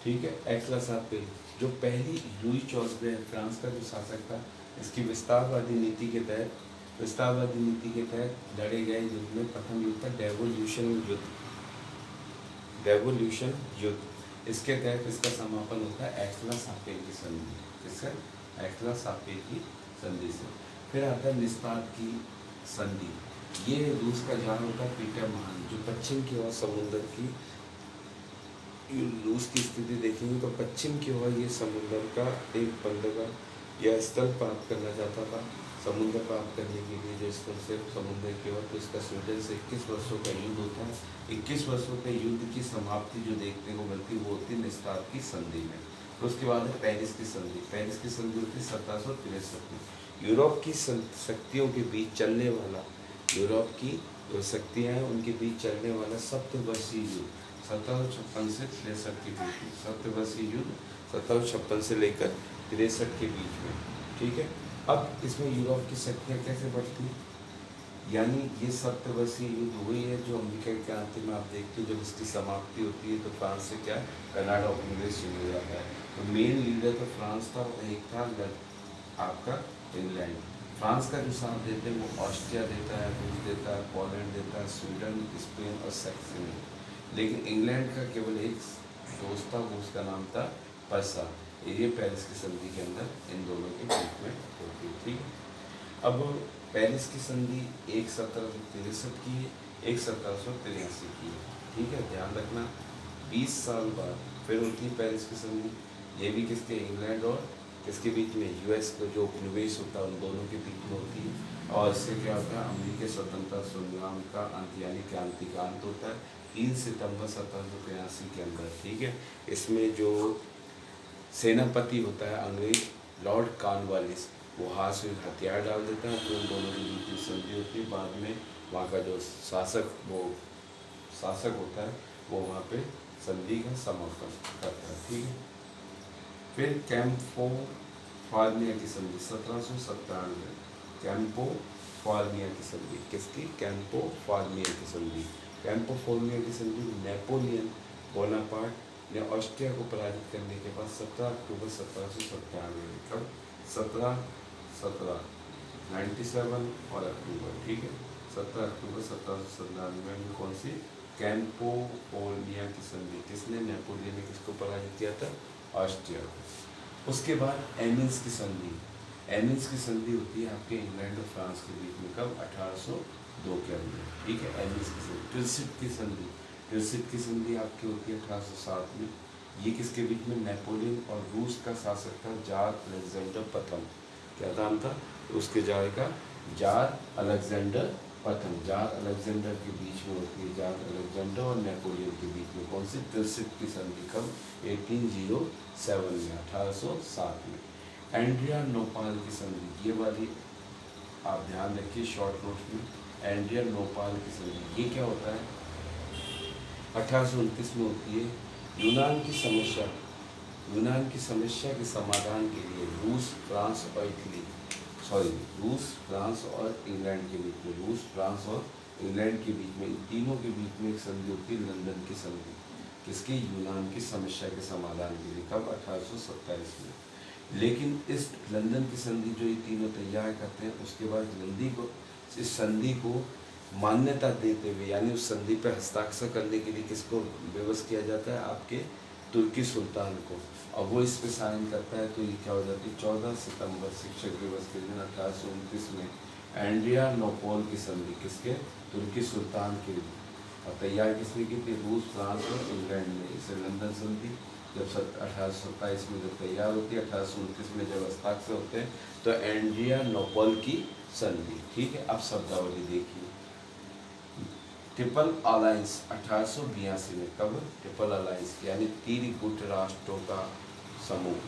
ठीक है। एक्सला पे जो पहली लुई चौदहवें फ्रांस का जो शासक था, इसकी विस्तारवादी नीति के तहत लड़े गए युद्ध में प्रथम युद्ध था डेवोल्यूशन युद्ध। इसके तहत इसका समापन होता है एक्सला सापे की संधि। किसका? एक्सला सापे की संधि से। फिर आता है निस्तार की संधि। ये रूस का जार होता है पीटर महान, जो पश्चिम की ओर समुद्र की, रूस की स्थिति देखेंगे तो पश्चिम की ओर ये समुद्र का एक बंदरगाह या स्थल प्राप्त करना चाहता था। समुद्र प्राप्त करने के लिए जो स्थल से समुद्र की ओर, तो इसका स्वीडन से 21 वर्षों का युद्ध होता है। 21 वर्षों के युद्ध की समाप्ति जो देखने को मिलती है वो होती है निस्तार की संधि में। तो उसके बाद है पेरिस की संधि। पेरिस की संधि होती है 1763 में। यूरोप की शक्तियों के बीच चलने वाला, यूरोप की जो शक्तियाँ हैं उनके बीच चलने वाला सप्तवर्षीय युद्ध 1756 से 63 के बीच में। सप्तवर्षीय युद्ध 1756 से लेकर 63 के बीच में। ठीक है। अब इसमें यूरोप की शक्तियाँ कैसे बढ़ती, यानी ये सप्तवर्षीय युद्ध हुई है जो अमेरिका के क्रांति में आप देखते हो, जब इसकी समाप्ति होती है तो फ्रांस से क्या कनाडा उपनिवेश शुरू हो जाता है। तो मेन लीडर तो फ्रांस था और एक था आपका इंग्लैंड। फ्रांस का जो साथ देते हैं वो ऑस्ट्रिया देता है, रूस देता है, पोलैंड देता है, स्वीडन, स्पेन और सैक्सनी। लेकिन इंग्लैंड का केवल एक दोस्त था, वो उसका नाम था पर्सा। ये पेरिस की संधि के अंदर इन दोनों के बीच में होती थी। अब पेरिस की संधि एक 1763 की है, एक 1783 की है। ठीक है, ध्यान रखना। 20 साल बाद फिर होती है पेरिस की संधि। ये भी किसके, इंग्लैंड और किसके बीच में, यूएस का जो उपनिवेश होता है उन दोनों के बीच में होती है। और इससे क्या होता है, अमेरिकी स्वतंत्रता संग्राम का अंत यानी क्रांति का अंत होता है 3 सितंबर 1783 के अंदर। ठीक है। इसमें जो सेनापति होता है अंग्रेज लॉर्ड कॉर्नवालिस, वो हाथ से हथियार डाल देता है, तो उन दोनों के बीच में संधि होती है। बाद में वहाँ का जो शासक होता है वो वहाँ पे संधि का समर्थन करता है। ठीक है। फिर कैंपो फार्मिया की संधि 1797। कैंपो फार्मिया की संधि किसकी, कैंपो फार्मिया की संधि। कैंपो फार्मिया की संधि नेपोलियन बोनापार्ट ने ऑस्ट्रिया को पराजित करने के बाद 17 अक्टूबर 1797 कब 97 और अक्टूबर। ठीक है, 17 अक्टूबर 1797 में कौन सी, कैंपो फार्मिया की संधि। किसने, नेपोलियन ने किसको पराजित किया था, ऑस्ट्रिया को। उसके बाद एमिन्स की संधि। एमिन्स की संधि होती है आपके इंग्लैंड और फ्रांस के बीच में कब, 1802 के अंदर। ठीक है, एमिन्स की संधि। ट्रिसिट की संधि, ट्रिसिट की संधि आपकी होती है 1807 में। ये किसके बीच में, नेपोलियन और रूस का शासक था जार अलेक्जेंडर प्रथम। क्या नाम था उसके जार का, जार अलेक्जेंडर प्रथम। जार अलेक्जेंडर के बीच में होती है, जार अलेक्जेंडर और नेपोलियन के बीच में कौन सी, ट्रिसिट की संधि कब, 1807 में, 1807 में। एंड्रिया नोपाल की संधि, ये वाली आप ध्यान रखिए शॉर्ट नोट्स में। एंड्रिया नोपाल की संधि ये क्या होता है, 1829 में होती है। यूनान की समस्या के समाधान के लिए रूस, फ्रांस और इंग्लैंड के बीच में, रूस, फ्रांस और इंग्लैंड के बीच में, इन तीनों के बीच में एक संधि होती है लंदन की संधि। किसकी, यूनान की समस्या के समाधान के लिए कब, 1827 में। लेकिन इस लंदन की संधि जो ये तीनों तैयार करते हैं, उसके बाद इस संधि को मान्यता देते हुए, यानी उस संधि पर हस्ताक्षर करने के लिए किसको विवश किया जाता है, आपके तुर्की सुल्तान को। और वो इस पे साइन करता है, तो ये क्या हो जाती है, 14 सितंबर शिक्षक दिवस के दिन 1829 में एंड्रिया नोपोल की संधि किसके, तुर्की सुल्तान के लिए। और तैयार किसने की थी, रूस, फ्रांस और इंग्लैंड ने। इसे लंदन संधि जब 1827 में जब तैयार होती है, 1829 में जब हस्ताक्षर होते हैं, तो एंड्रिया नोपोल की संधि। ठीक है। अब शब्दावली देखिए। ट्रिपल अलायंस 1882 में, कब, ट्रिपल अलायंस यानी 3 गुट राष्ट्रों का समूह,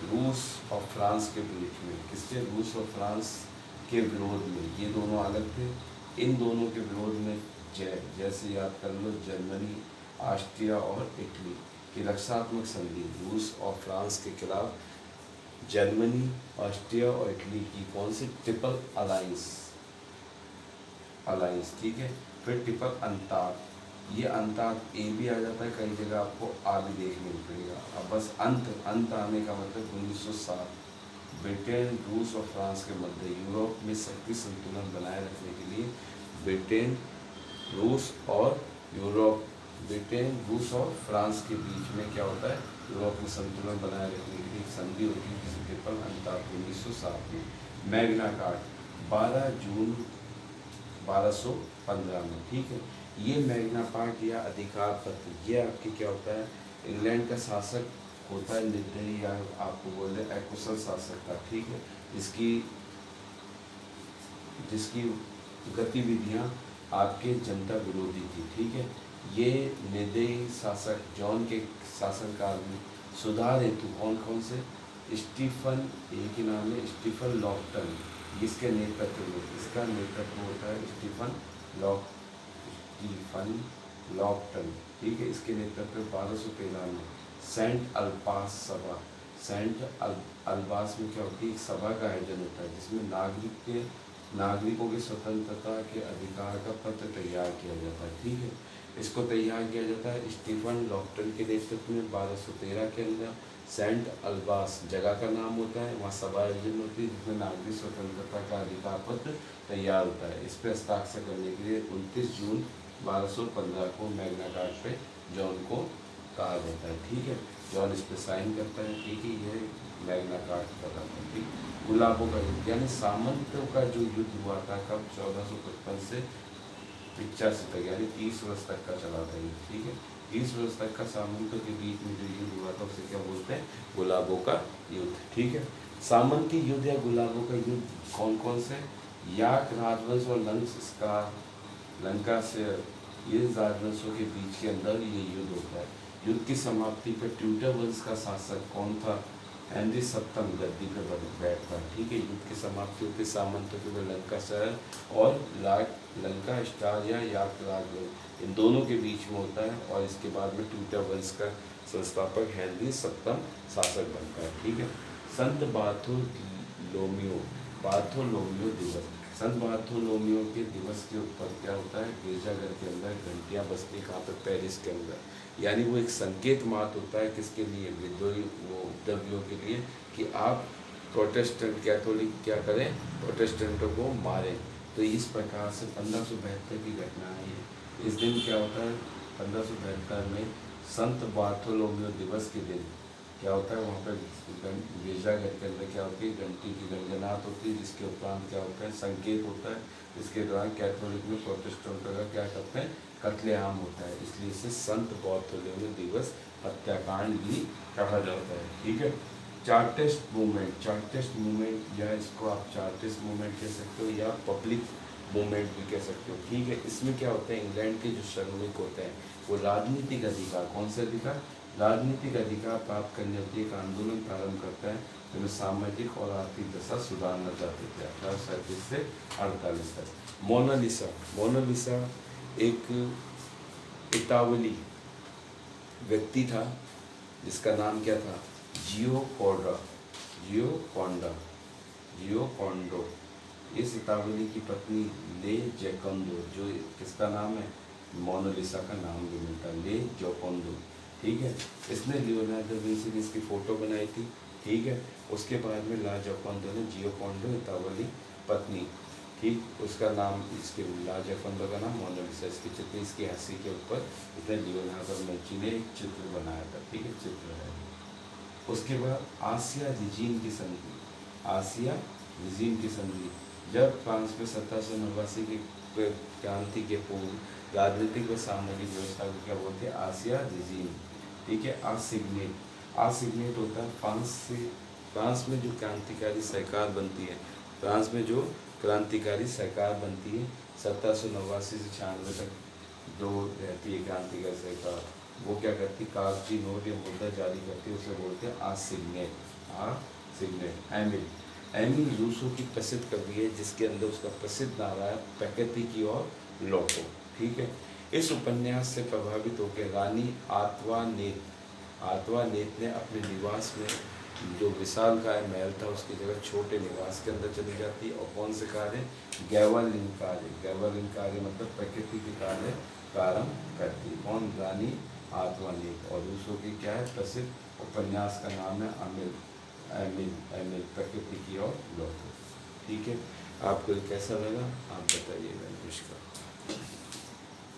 रूस और फ्रांस के बीच में। किसके, रूस और फ्रांस के विरोध में। ये दोनों अलग थे, इन दोनों के विरोध में जैसे याद कर लो, जर्मनी, ऑस्ट्रिया और इटली की रक्षात्मक संधि। रूस और फ्रांस के खिलाफ जर्मनी, ऑस्ट्रिया और इटली की कौन सी, ट्रिपल अलायंस। ठीक है। फिर ट्रिपल अंटार्क, ये अंतात ए भी आ जाता है, कई जगह आपको आ भी देखने को पड़ेगा। अब बस अंत अंत आने का मतलब 1907 ब्रिटेन, रूस और फ्रांस के मध्य यूरोप में शक्ति संतुलन बनाए रखने के लिए ब्रिटेन, रूस और यूरोप, ब्रिटेन, रूस और फ्रांस के बीच में क्या होता है, यूरोप में संतुलन बनाए रखने के लिए एक संधि होती है जिसे पेपर अंतात 1907 में। मैग्ना कार्ट 12 जून 1215 में, ठीक है। ये मैग्ना कार्ट या अधिकार पत्र, ये आपके क्या होता है, इंग्लैंड का शासक होता है निर्दयी या आपको बोल रहे अकुशल शासक का, ठीक है, जिसकी जिसकी गतिविधियां आपके जनता विरोधी थी, ठीक है। ये निर्दयी शासक जॉन के शासनकाल में सुधार हेतु कौन कौन से, स्टीफन, एक ही नाम है स्टीफन लॉकटन, जिसके नेतृत्व में, इसका नेतृत्व होता है स्टीफन लॉकटन, ठीक है। इसके नेतृत्व में 1213 में सेंट अल्बास सभा, अल्बास में क्या होती है, एक सभा का आयोजन होता है जिसमें नागरिकों की स्वतंत्रता के अधिकार का पत्र तैयार किया जाता है, ठीक है। इसको तैयार किया जाता है स्टीफन लॉकटन के नेतृत्व में 1213 के अंदर। सेंट अल्बास जगह का नाम होता है, वहाँ सभा आयोजन होती है जिसमें नागरिक स्वतंत्रता का अधिकार पत्र तैयार होता है। इस पर हस्ताक्षर करने के लिए 29 जून 1215 को मैग्ना कार्टा पे जॉन को कहा जाता है, ठीक है। जॉन इस पर साइन करता है, ठीक है, यह मैग्ना कार्टा का था, ठीक। गुलाबों का युद्ध यानी सामंतों का जो युद्ध हुआ था कब, 1455 से 85 तक, यानी 30 वर्ष तक का चला था ये, ठीक है। 30 वर्ष तक का सामंतों के बीच में जो युद्ध हुआ था उसे क्या बोलते हैं, गुलाबों का युद्ध, ठीक है। सामंती युद्ध या गुलाबों का युद्ध कौन कौन से, याक राजवंश और लंका से, ये राजवंशों के बीच के अंदर ये युद्ध होता है। युद्ध की समाप्ति पर ट्यूटर वंश का शासक कौन था, हेनरी सप्तम गद्दी पर बैठता, ठीक है। युद्ध की समाप्ति होती सामंतों के लंका शहर और लंका स्टार या याक राजवंश, इन दोनों के बीच में होता है, और इसके बाद में ट्यूटर वंश का संस्थापक हेनरी सप्तम शासक बनता है, ठीक है। संत बार्थोलोमियो दिवस, संत बार्थोलोमियो के दिवस के ऊपर क्या होता है, गिरजाघर के अंदर घंटियाँ बजती, कहाँ पर, पेरिस के अंदर, यानी वो एक संकेत मात्र होता है किसके लिए, उपद्रवियों के लिए, कि आप प्रोटेस्टेंट कैथोलिक क्या करें, प्रोटेस्टेंटों को मारें। तो इस प्रकार से 1572 की घटना है ये। इस दिन क्या होता है, 1572 में संत बार्थोलोमियो दिवस के दिन क्या होता है, वहाँ पर गिरजाघर के अंदर क्या होती है, घंटी की गणगनाहट होती है, जिसके उपरांत क्या होता है, संकेत होता है, जिसके दौरान कैथोलिक में प्रोटेस्टेंटों का क्या करते हैं, कत्लेआम होता है। इसलिए इसे संत बार्थोलोमियो दिवस हत्याकांड भी कहा जाता है, ठीक है। चार्टिस्ट मूवमेंट या इसको आप चार्टिस्ट मूवमेंट कह सकते हो या पब्लिक मूवमेंट भी कह सकते हो, ठीक है। इसमें क्या होता है, इंग्लैंड के जो श्रमिक होते हैं वो राजनीतिक अधिकार, कौन से अधिकार, राजनीतिक अधिकार प्राप्त करने के लिए एक आंदोलन प्रारंभ करता है, जिसमें सामाजिक और आर्थिक दशा सुधारना चाहते थे 1837 से 48 तक। मोनालिसा एक इतावली व्यक्ति था जिसका नाम क्या था, जियो कॉन्डो। इस इतावली की पत्नी ले जैकोंडो, जो किसका नाम है, मोनालिसा का नाम भी मिलता है, ले जैकोंडो, ठीक है। इसने लियोनार्डो विंसी ने इसकी फोटो बनाई थी, ठीक है। उसके बाद में ला जैकोंडो ने जियो कॉन्डो इतावली पत्नी, ठीक, उसका नाम, इसके ला जैकोंडो का नाम मोनालिसा, इसकी चित्र, इसकी हंसी के ऊपर इसने लियोनार्डो विंसी ने एक चित्र बनाया था, ठीक है, चित्र है। उसके बाद आसिया रिजीन की संधि, जब फ्रांस में 1789 की क्रांति के पूर्व राजनीतिक व सामाजिक व्यवस्था को क्या बोलते हैं, आसिया रिजीन, ठीक है। आसिग्नेट होता है फ्रांस में जो क्रांतिकारी सरकार बनती है, फ्रांस में जो क्रांतिकारी सरकार बनती है 1789 से 96 तक जो रहती है क्रांतिकारी सरकार, वो क्या करती, कागजी नोट या मुद्रा जारी करती है, उसे बोलते हैं आसिग्नेट। एमिल रूसो की प्रसिद्ध कवि है, जिसके अंदर उसका प्रसिद्ध नारा है पैकेती और लौटो, ठीक है। इस उपन्यास से प्रभावित होकर रानी आत्वानेत ने अपने निवास में जो विशालकाय महल था उसकी जगह छोटे निवास के अंदर चली जाती है, और कौन से कार्य, गैवालिन कार्य मतलब प्रकृति के कार्य प्रारंभ करती। कौन? रानी आत्मानेक। और दूसरों की क्या है? प्रसिद्ध उपन्यास का नाम है अमिल अमिल अमिल प्रकृति की ओर लौटो। ठीक है, आपको कैसा लगा आप बताइएगा। नमस्कार।